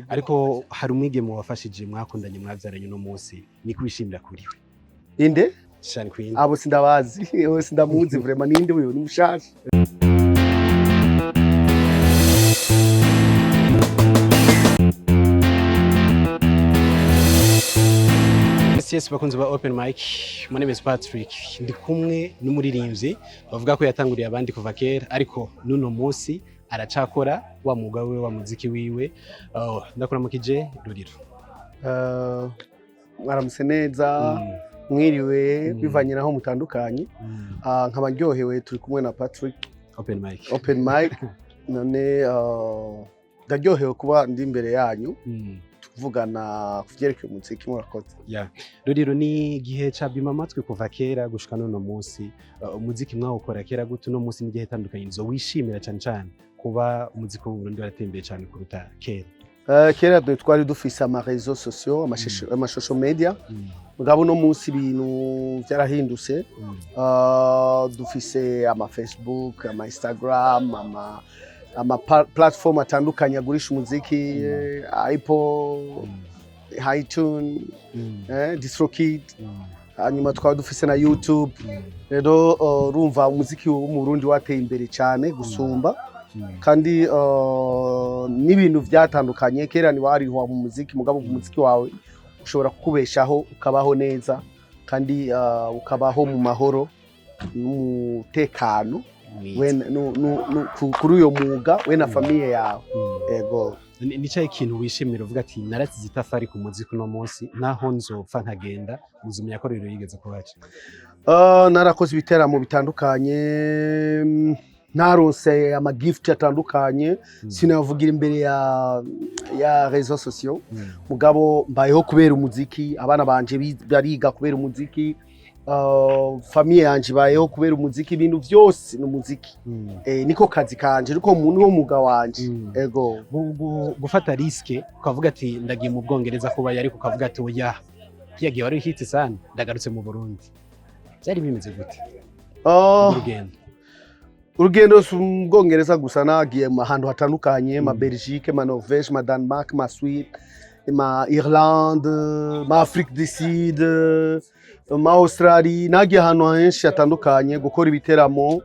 ariko hari umwigeme wafashije mwakundanye mwavyaranye no munsi ni kubishimira kuriwe inde Channy Queen abo sindabazi ewe sindamuzi vraiment ninde wewe ni mushasha Yes, bakunzi ba Open Mic. My name is Patrick. Ndi kumwe n'umuririmbyi bavuga ko yatanguriye abandi kuva kera ariko nuno munsi aracakora wa mwuga we wa muziki wiwe. Ndakuramukije Lolilo. Mwaramutse neza mwiriwe bivanye naho mutandukanye. Nkaba ndyohewe turi kumwe na Patrick Open Mic. None ndaryohewe kuba ndi imbere yanyu. Tuvugana kuvyerekeye umuziki murakoze. Lolilo ni igihe cabima amatwi kuva kera gushika none munsi umuziki mwawukora kera gute no munsi n'igihe tandukanye nzo wishimira cyane cyane kuba umuziki w'u Burundi waratembeye cyane kuruta kera. Kera twari dufise ama réseaux sociaux ama social media mugabo no munsi ibintu byarahindutse. Dufise ama Facebook ama Instagram ama platform atandukanye agurisha umuziki iPod iTunes DistroKid hanyuma twaba dufise na YouTube. Rero urumva umuziki wo mu Burundi wateye imbere cyane gusumba kandi n'ibintu byatandukanye. Kera ni wariho mu muziki mugabo umuziki wawe ushobora kukubeshaho ukabaho neza kandi ukabaho mu mahoro n'umutekano kuri uyo mwuga we na famiye yawe. Ego nicaye ikintu wishimira uvuga ati narasize itafari ku muziki no munsi naho nzopfa nkagenda muzumya ko rero yigeze kubaca. Narakoze ibiteramo bitandukanye naronse ama gift atandukanye sinavugira imbere ya réseaux sociaux mugabo mbayeho kubera umuziki. Abana banje bariga kubera umuziki. Famiye yanje bayeho kubera umuziki. Ibintu byose n'umuziki niko kazi kanje ariko umuntu wo muga wanje. Ego gufata riske ukavuga ati ndagiye mu Bwongereza kuba yari kukavuga ati oya yagiye wari hit sana ndagarutse mu Burundi byari bimeze gute? Urugendo mu Bwongereza gusa nagiye mu hantu hatandukanye ma Belgique ma Norvège ma Denmark ma Suisse ma Irlande ma Afrique du Sud ma Australia. Nagiye ahantu henshi hatandukanye gukora ibiteramo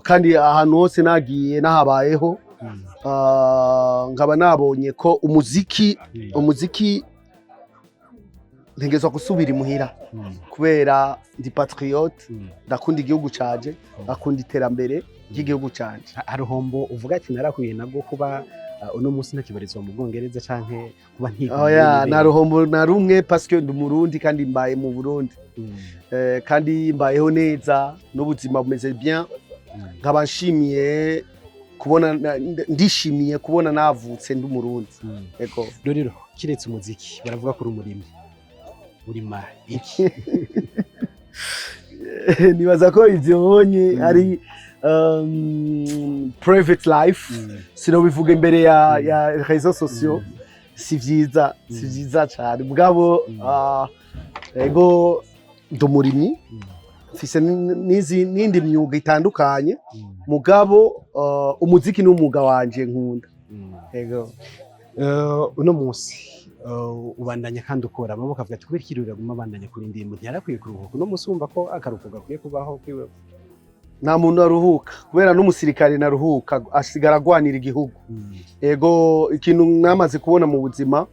kandi ahantu hose nagiye nahabayeho. Ngaba nabonye ko umuziki ntegezwa gusubira imuhira kubera ndi patriote. Ndakunda igihugu cyaje ndakunda iterambere ry'igihugu cyaje. Aruhombo uvuga ati narakuye nabwo kuba uno munsi nakibarizwa mu Bwongereza canke kuba naruhombo narumwe parce que ndi Murundi kandi mbaye mu Burundi. Kandi mbayeho neza n'ubuzima bumeze bien. Nkaba nshimiye kubona ndishimiye kubona navutse ndi Murundi. Ego Lolilo kiretse umuziki baravuga ko urumurimi urima iki? Nibaza ko ivyonye ari private life sino bivuga imbere ya réseaux sociaux. Si vyiza cyane mugabo ego ndumurimyi mfise n'indi myuga itandukanye mugabo umuziki n'umwuga wanje nkunda. Ego uno munsi ubandanya kandi ukora bamwe bakavuga ati kubera kirurira guma bandanya kuri ndimbo ntiyarakwiye kuruhuka. uno munsi wumva ko akaruhuko gakwiye kubaho kwiwe? Nta muntu aruhuka kubera n'umusirikare naruhuka asigara agwanira igihugu. Ego ikintu namaze kubona mu buzima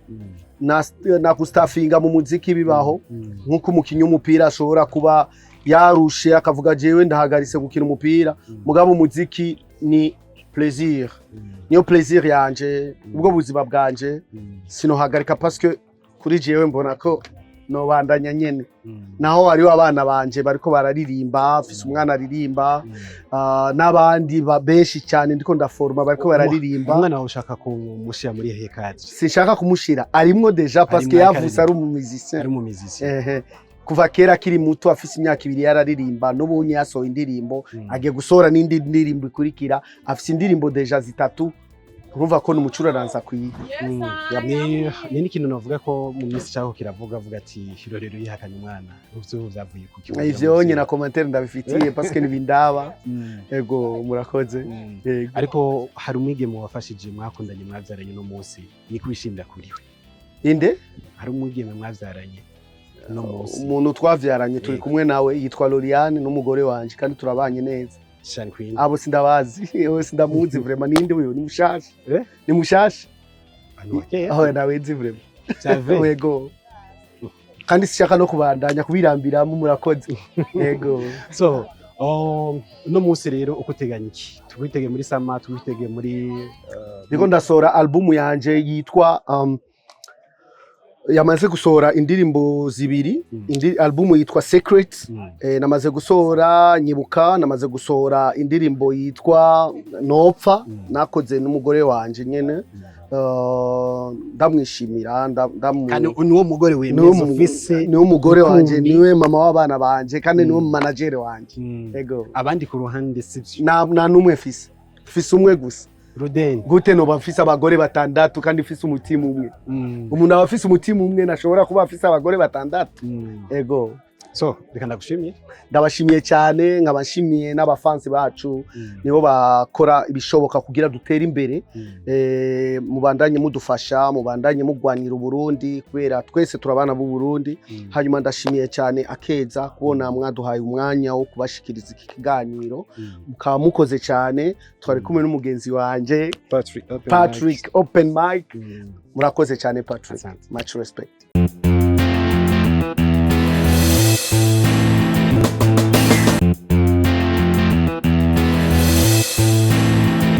na kustafinga mu muziki bibaho nkuko umukinyi w'umupira ashobora kuba yarushe akavuga jewe ndahagaritse gukina umupira mugabo umuziki ni plaisir. Niyo plaisir yanje ubwo buzima bwanje sinohagarika parce que kuri jewe mbona ko no bandanya nyene. Naho hariho abana banje bariko bararirimba afise umwana aririmba n'abandi benshi cyane ndiko ndaforma bariko bararirimba. Umwana wawe ushaka kumushira muri hehe kaje? Sinshaka kumushira arimwo deja parce que yavuse ari umumizicien. Kuva kera kiri muto afise imyaka 2 yararirimba n'ubunye yasohoye indirimbo agiye gusora n'indi ndirimbo ikurikira afise indirimbo deja 3 urumva ko n'umucuraranza kwiye. Ni n'ikintu navuga ko mu minsi cyaho kiravuga ati Lolilo yihakanye umwana uvyo vyavuye ku kibuga. Ivyo nyine na commentaire ndabifitiye parce que nibindaba. Ego murakoze. Ariko hari umwigeme wafashije mwakundanye mwavyaranye no munsi ni kwishimira kuri we. Inde? Hari umwigeme mwavyaranye no munsi. Umuntu twavyaranye turi kumwe nawe yitwa Loliane n'umugore wanje kandi turabanye neza. Channy Queen. Abo sindabazi, yewe sindamuzi vraiment ninde uyo ni mushasha. Ni mushasha. Aho nawe nzi vraiment. Cyave. Yego. Kandi sishaka no kubandanya kubirambiramo murakoze. Yego. So, no munsi rero uko uteganya iki? Tubitege muri Sama, tubitege muri Niko ndasora album yanje yitwa yamaze gusohora indirimbo zibiri. Album yitwa Secret. Namaze gusohora Nyibuka, namaze gusohora indirimbo yitwa Nopfa nakoze n'umugore wanje nyene. Ndamwishimira kandi niwo mugore wemeza ufise niwo mugore wanje niwe mama w'abana banje kandi niwo manager wanje. Ego abandi ku ruhande sivyo na numwe fise umwe gusa. Roden gute no bafise abagore batandatu kandi fise umutima umwe. Umuntu abafise umutima umwe nashobora kuba afise abagore batandatu. Ego so reka ndagushimiye. Ndabashimiye cyane nkabashimiye n'abafansi bacu nibo bakora ibishoboka kugira dutere imbere. Mubandanye mudufasha, mubandanye mugwanira Burundi kubera twese turabana b'u Burundi. Hanyuma ndashimiye cyane Akeza kubona mwaduhaye umwanya wo kubashikiriza iki kiganiro. Mukaba mukoze cyane. Twari kumwe n'umugenzi wanje Patrick Open Mic. Murakoze cyane Patrick. Much respect.